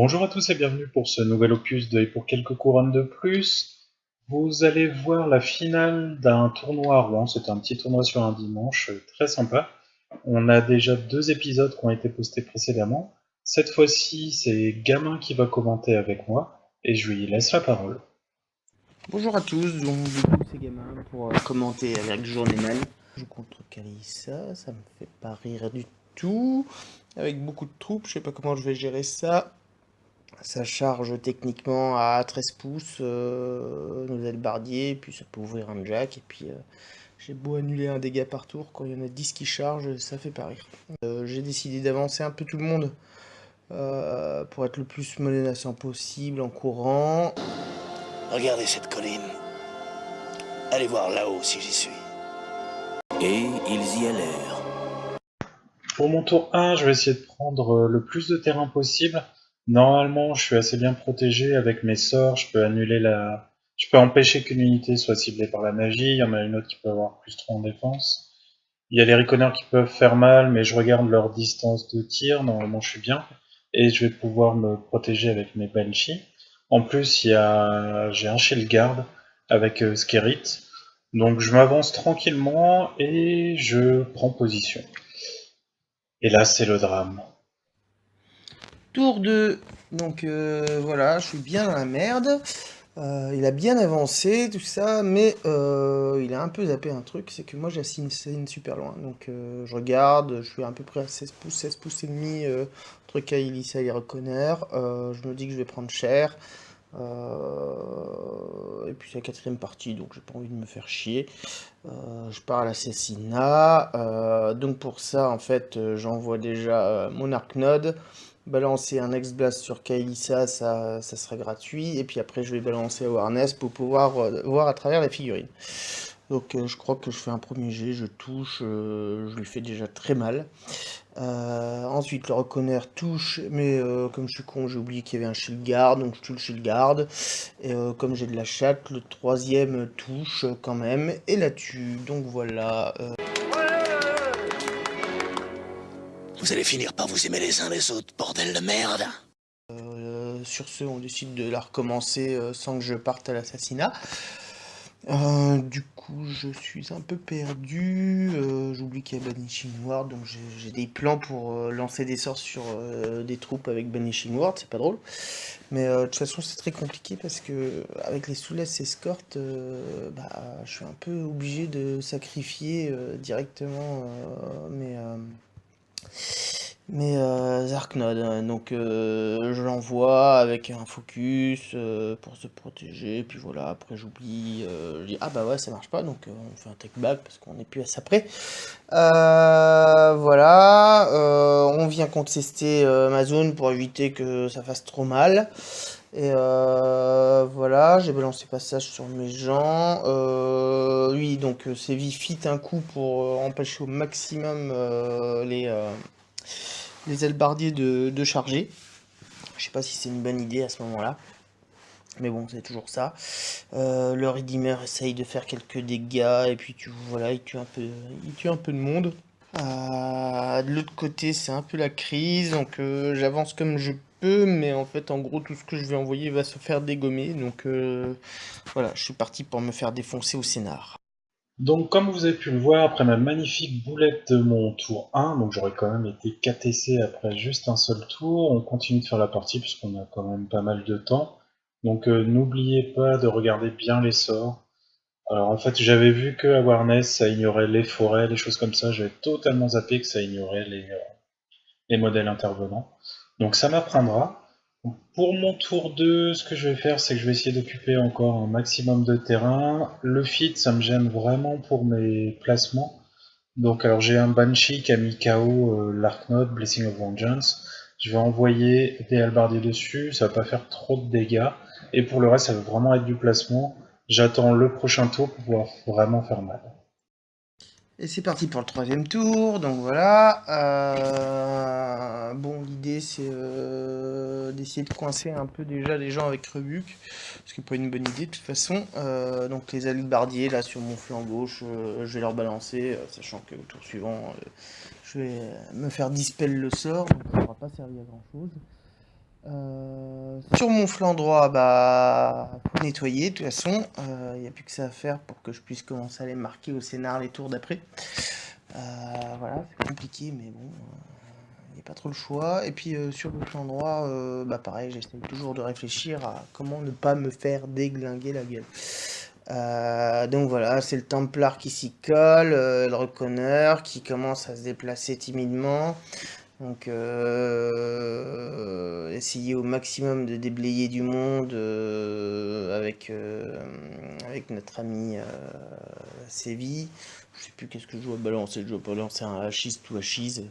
Bonjour à tous et bienvenue pour ce nouvel opus de Et pour quelques couronnes de plus. Vous allez voir la finale d'un tournoi à Rouen. C'était un petit tournoi sur un dimanche, très sympa. On a déjà 2 épisodes qui ont été postés précédemment. Cette fois-ci, c'est Gamin qui va commenter avec moi et je lui laisse la parole. Bonjour à tous, donc du coup c'est Gamin pour commenter avec Journeyman. Je joue contre Kalissa, ça me fait pas rire du tout. Avec beaucoup de troupes, je sais pas comment je vais gérer ça. Ça charge techniquement à 13 pouces, nos albardiers, puis ça peut ouvrir un jack, et puis j'ai beau annuler un dégât par tour, quand il y en a 10 qui chargent, ça fait pas rire. J'ai décidé d'avancer un peu tout le monde pour être le plus menaçant possible en courant. Regardez cette colline. Allez voir là-haut si j'y suis. Et ils y allèrent. Pour mon tour 1, je vais essayer de prendre le plus de terrain possible. Normalement, je suis assez bien protégé avec mes sorts. Je peux empêcher qu'une unité soit ciblée par la magie. Il y en a une autre qui peut avoir plus 3 en défense. Il y a les Reconners qui peuvent faire mal, mais je regarde leur distance de tir. Normalement, je suis bien. Et je vais pouvoir me protéger avec mes Banshee. En plus, j'ai un Shield Guard avec Skerit. Donc je m'avance tranquillement et je prends position. Et là, c'est le drame. Tour 2. Donc voilà, je suis bien dans la merde. Il a bien avancé, tout ça, mais il a un peu zappé un truc, c'est que moi j'assigne super loin. Donc je regarde, je suis à peu près à 16 pouces et demi entre Kaelissa et les Reconner. Je me dis que je vais prendre cher. Et puis c'est la quatrième partie, donc j'ai pas envie de me faire chier. Je pars à l'assassinat. Donc pour ça, en fait, j'envoie déjà mon Arknode. Balancer un X-Blast sur Kaelissa, ça serait gratuit. Et puis après, je vais balancer Awareness pour pouvoir voir à travers la figurine. Donc je crois que je fais un premier jet, je touche, je lui fais déjà très mal. Ensuite, le Reconnaît touche, mais comme je suis con, j'ai oublié qu'il y avait un Shield Guard, donc je tue le Shield Guard. Et comme j'ai de la chatte, le troisième touche quand même, et la tue. Donc voilà. Vous allez finir par vous aimer les uns les autres, bordel de merde. Sur ce, on décide de la recommencer sans que je parte à l'assassinat. Du coup, je suis un peu perdu. J'oublie qu'il y a Banishing Ward, donc j'ai des plans pour lancer des sorts sur des troupes avec Banishing Ward, c'est pas drôle. Mais de toute façon, c'est très compliqué parce que avec les Soulless Escort, je suis un peu obligé de sacrifier directement mes Arknodes. Donc je l'envoie avec un focus pour se protéger. Puis voilà, après j'oublie. Je dis ah bah ouais, ça marche pas. Donc on fait un take back parce qu'on n'est plus à ça près. Voilà, on vient contester ma zone pour éviter que ça fasse trop mal. Et voilà, j'ai balancé passage sur mes gens. Oui, donc c'est vite un coup pour empêcher au maximum les albardiers de charger. Je sais pas si c'est une bonne idée à ce moment-là. Mais bon, c'est toujours ça. Le Redeemer essaye de faire quelques dégâts. Et puis voilà, il tue un peu de monde. De l'autre côté, c'est un peu la crise. Donc j'avance comme je peux. Mais en fait, en gros, tout ce que je vais envoyer va se faire dégommer. Donc voilà, je suis parti pour me faire défoncer au scénar. Donc, comme vous avez pu le voir, après ma magnifique boulette de mon tour 1, donc j'aurais quand même été KTC après juste un seul tour, on continue de faire la partie puisqu'on a quand même pas mal de temps. Donc n'oubliez pas de regarder bien les sorts. Alors en fait j'avais vu que Awareness ça ignorait les forêts, les choses comme ça, j'avais totalement zappé que ça ignorait les modèles intervenants. Donc ça m'apprendra. Pour mon tour 2, ce que je vais faire, c'est que je vais essayer d'occuper encore un maximum de terrain. Le feed, ça me gêne vraiment pour mes placements. Donc alors j'ai un Banshee qui a mis KO l'Arknode, Blessing of Vengeance. Je vais envoyer des halbardiers dessus, ça va pas faire trop de dégâts. Et pour le reste, ça va vraiment être du placement. J'attends le prochain tour pour pouvoir vraiment faire mal. Et c'est parti pour le troisième tour, donc voilà. Bon, l'idée c'est d'essayer de coincer un peu déjà les gens avec Rebuke, ce qui n'est pas une bonne idée de toute façon. Donc les halbardiers là sur mon flanc gauche, je vais leur balancer, sachant que au tour suivant, je vais me faire dispel le sort, donc ça ne pourra pas servir à grand chose. Sur mon flanc droit, bah, faut nettoyer de toute façon. Il n'y a plus que ça à faire pour que je puisse commencer à les marquer au scénar les tours d'après. Voilà, c'est compliqué, mais bon, il n'y a pas trop le choix. Et puis sur le flanc droit, bah pareil, j'essaie toujours de réfléchir à comment ne pas me faire déglinguer la gueule. Donc voilà, c'est le Templar qui s'y colle, le Reconneur qui commence à se déplacer timidement. Donc essayer au maximum de déblayer du monde avec notre ami Sévi. Je sais plus qu'est-ce que je dois balancer. Je dois balancer un hachiste ou hachise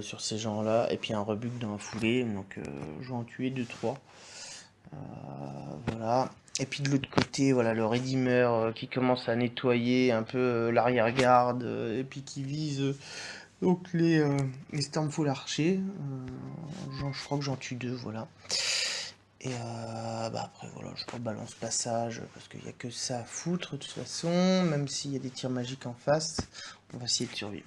sur ces gens-là. Et puis un rebuque dans la foulée. Donc je vais en tuer 2-3. Voilà. Et puis de l'autre côté, voilà, le Redeemer qui commence à nettoyer un peu l'arrière-garde et puis qui vise donc les Stormfall archers. Je crois que j'en tue 2, voilà. Et bah après voilà, je rebalance passage parce qu'il n'y a que ça à foutre de toute façon, même s'il y a des tirs magiques en face, on va essayer de survivre.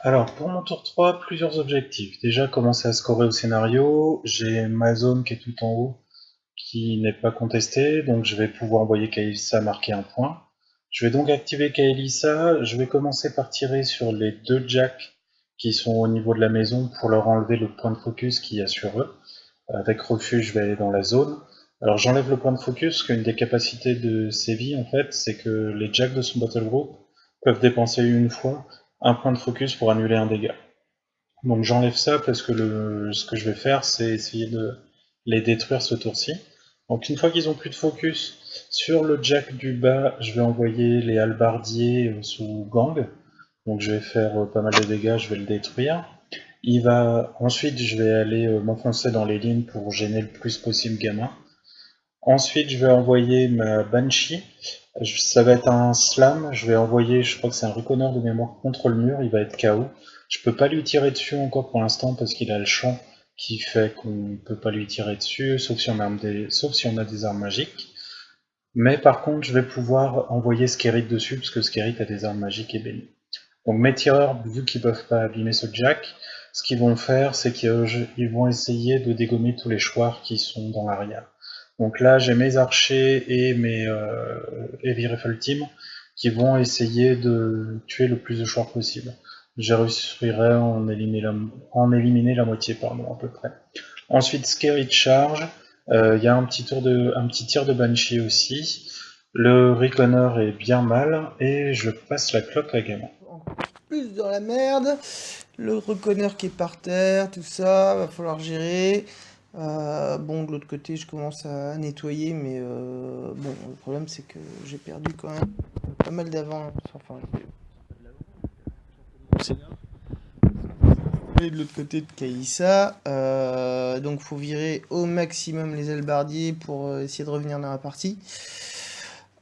Alors, pour mon tour 3, plusieurs objectifs. Déjà, commencer à scorer au scénario. J'ai ma zone qui est tout en haut, qui n'est pas contestée, donc je vais pouvoir envoyer Kael'Thas marquer un point. Je vais donc activer Kael'Thas. Je vais commencer par tirer sur les 2 jacks qui sont au niveau de la maison pour leur enlever le point de focus qu'il y a sur eux. Avec refuge, je vais aller dans la zone. Alors j'enlève le point de focus, parce qu'une des capacités de Sévi, en fait, c'est que les jacks de son battle group peuvent dépenser une fois un point de focus pour annuler un dégât. Donc j'enlève ça parce que ce que je vais faire, c'est essayer de les détruire ce tour-ci. Donc une fois qu'ils ont plus de focus sur le jack du bas, je vais envoyer les halbardiers sous gang. Donc je vais faire pas mal de dégâts, je vais le détruire. Ensuite, je vais aller m'enfoncer dans les lignes pour gêner le plus possible gamin. Ensuite, je vais envoyer ma Banshee. Ça va être un slam. Je vais envoyer, je crois que c'est un Reconneur de mémoire contre le mur. Il va être KO. Je peux pas lui tirer dessus encore pour l'instant parce qu'il a le champ qui fait qu'on ne peut pas lui tirer dessus, sauf si on a des armes magiques. Mais par contre, je vais pouvoir envoyer Skerrit dessus parce que Skerrit a des armes magiques et bénies. Donc mes tireurs, vu qu'ils peuvent pas abîmer ce jack, ce qu'ils vont faire, c'est qu'ils vont essayer de dégommer tous les chouars qui sont dans l'arrière. Donc là, j'ai mes archers et mes Heavy Rifle Team qui vont essayer de tuer le plus de chouars possible. Je réussirai à en éliminer la moitié, pardon, à peu près. Ensuite, Scary Charge. Il y a un petit tir de Banshee aussi. Le Reconneur est bien mal et je passe la cloque à gamin. Encore plus dans la merde. Le Reconneur qui est par terre, tout ça, va falloir gérer. Bon, de l'autre côté, je commence à nettoyer, mais bon, le problème c'est que j'ai perdu quand même pas mal d'avance. Enfin, et de l'autre côté de Kaïssa, donc faut virer au maximum les halbardiers pour essayer de revenir dans la partie.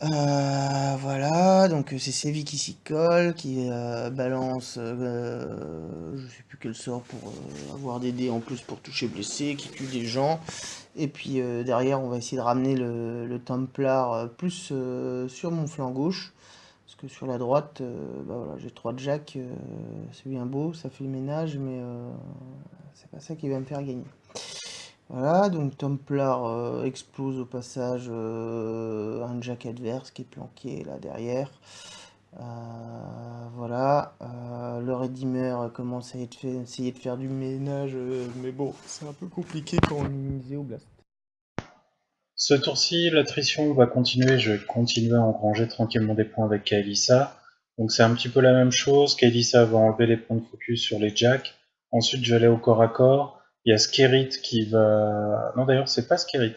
Voilà, donc c'est Sévi qui s'y colle, qui balance, je sais plus quel sort pour avoir des dés en plus pour toucher blessé, qui tue des gens. Et puis derrière, on va essayer de ramener le Templar plus sur mon flanc gauche. Parce que sur la droite, bah voilà, j'ai 3 jacks, c'est bien beau, ça fait le ménage, mais c'est pas ça qui va me faire gagner. Voilà, donc Templar explose au passage un jack adverse qui est planqué là derrière. Voilà, le Redeemer commence à essayer de faire du ménage, mais bon, c'est un peu compliqué quand on est minimisé au blast. Ce tour-ci, l'attrition va continuer, je vais continuer à engranger tranquillement des points avec Kael'Thas. Donc c'est un petit peu la même chose, Kael'Thas va enlever les points de focus sur les jacks. Ensuite je vais aller au corps à corps. Il y a Skerrit qui va... Non d'ailleurs c'est pas Skerrit.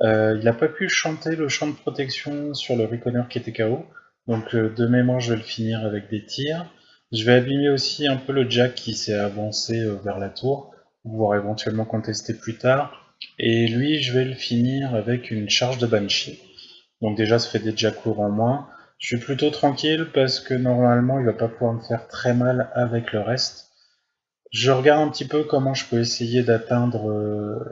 Il n'a pas pu chanter le chant de protection sur le Reconneur qui était KO. Donc de mémoire je vais le finir avec des tirs. Je vais abîmer aussi un peu le jack qui s'est avancé vers la tour, pour pouvoir éventuellement contester plus tard. Et lui, je vais le finir avec une charge de Banshee. Donc déjà, ça fait des Jackours en moins. Je suis plutôt tranquille parce que normalement, il va pas pouvoir me faire très mal avec le reste. Je regarde un petit peu comment je peux essayer d'atteindre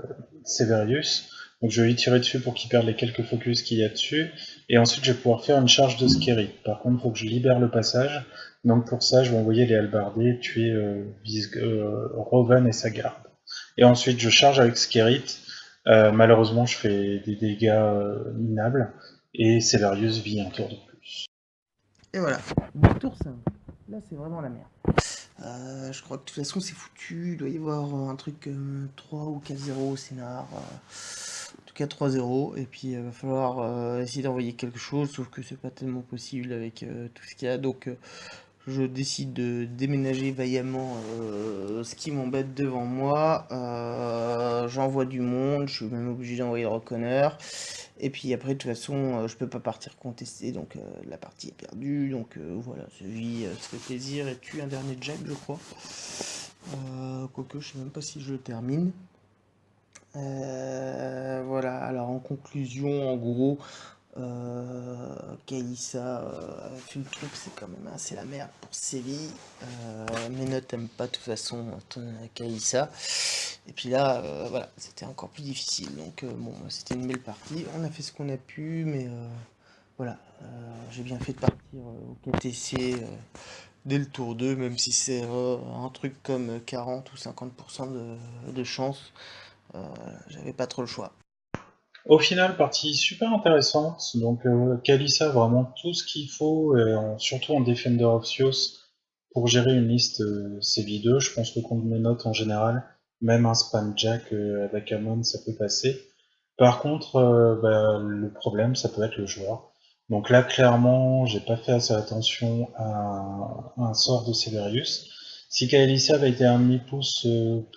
Severius. Donc je vais lui tirer dessus pour qu'il perde les quelques focus qu'il y a dessus. Et ensuite, je vais pouvoir faire une charge de Skerrit. Par contre, il faut que je libère le passage. Donc pour ça, je vais envoyer les halbardiers tuer Roven et sa garde. Et ensuite, je charge avec Skerit. Malheureusement, je fais des dégâts minables. Et Severius vit un tour de plus. Et voilà, du tour 5. Là, c'est vraiment la merde. Je crois que de toute façon, c'est foutu. Il doit y avoir un truc 3 ou 4-0 au scénar. En tout cas, 3-0. Et puis, il va falloir essayer d'envoyer quelque chose. Sauf que c'est pas tellement possible avec tout ce qu'il y a. Donc, je décide de déménager vaillamment ce qui m'embête devant moi. J'envoie du monde. Je suis même obligé d'envoyer le reconneur. Et puis après, de toute façon, je peux pas partir contester, donc la partie est perdue. Donc voilà, Zevi se fait plaisir et tue un dernier Jack, je crois. Quoique, je sais même pas si je le termine. Voilà, alors en conclusion, en gros, Kaïssa a fait le truc, c'est quand même assez la merde pour Séville. Mes notes n'aiment pas de toute façon Kaïssa. Et puis là, voilà, c'était encore plus difficile. Donc bon, c'était une belle partie. On a fait ce qu'on a pu, mais voilà, j'ai bien fait de partir au KTC dès le tour 2, même si c'est un truc comme 40 ou 50% de chance. J'avais pas trop le choix. Au final, partie super intéressante. Donc, Kalissa a vraiment tout ce qu'il faut, surtout en Defender of Sios, pour gérer une liste CV2. Je pense que contre mes notes en général, même un spam jack avec Amon, ça peut passer. Par contre, le problème, ça peut être le joueur. Donc là, clairement, j'ai pas fait assez attention à un sort de Severius. Si Kaelissa avait été un demi-pouce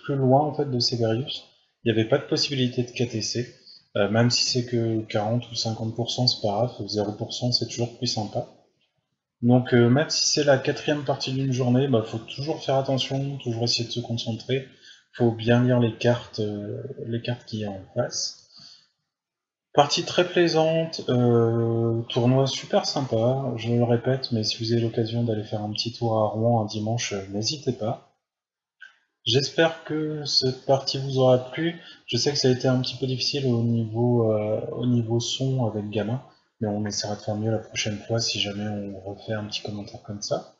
plus loin en fait de Severius, il n'y avait pas de possibilité de KTC. Même si c'est que 40 ou 50%, c'est pas grave, 0% c'est toujours plus sympa. Donc même si c'est la quatrième partie d'une journée, faut toujours faire attention, toujours essayer de se concentrer, faut bien lire les cartes qu'il y a en face. Partie très plaisante, tournoi super sympa, je le répète, mais si vous avez l'occasion d'aller faire un petit tour à Rouen un dimanche, n'hésitez pas. J'espère que cette partie vous aura plu. Je sais que ça a été un petit peu difficile au niveau son avec Gamin, mais on essaiera de faire mieux la prochaine fois si jamais on refait un petit commentaire comme ça.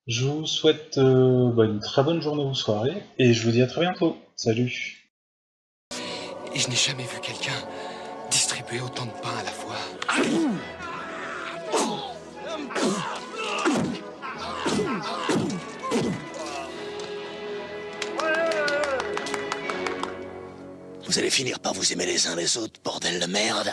Je vous souhaite une très bonne journée ou soirée, et je vous dis à très bientôt. Salut! Et je n'ai jamais vu quelqu'un distribuer autant de pain à la fois. Vous allez finir par vous aimer les uns les autres, bordel de merde.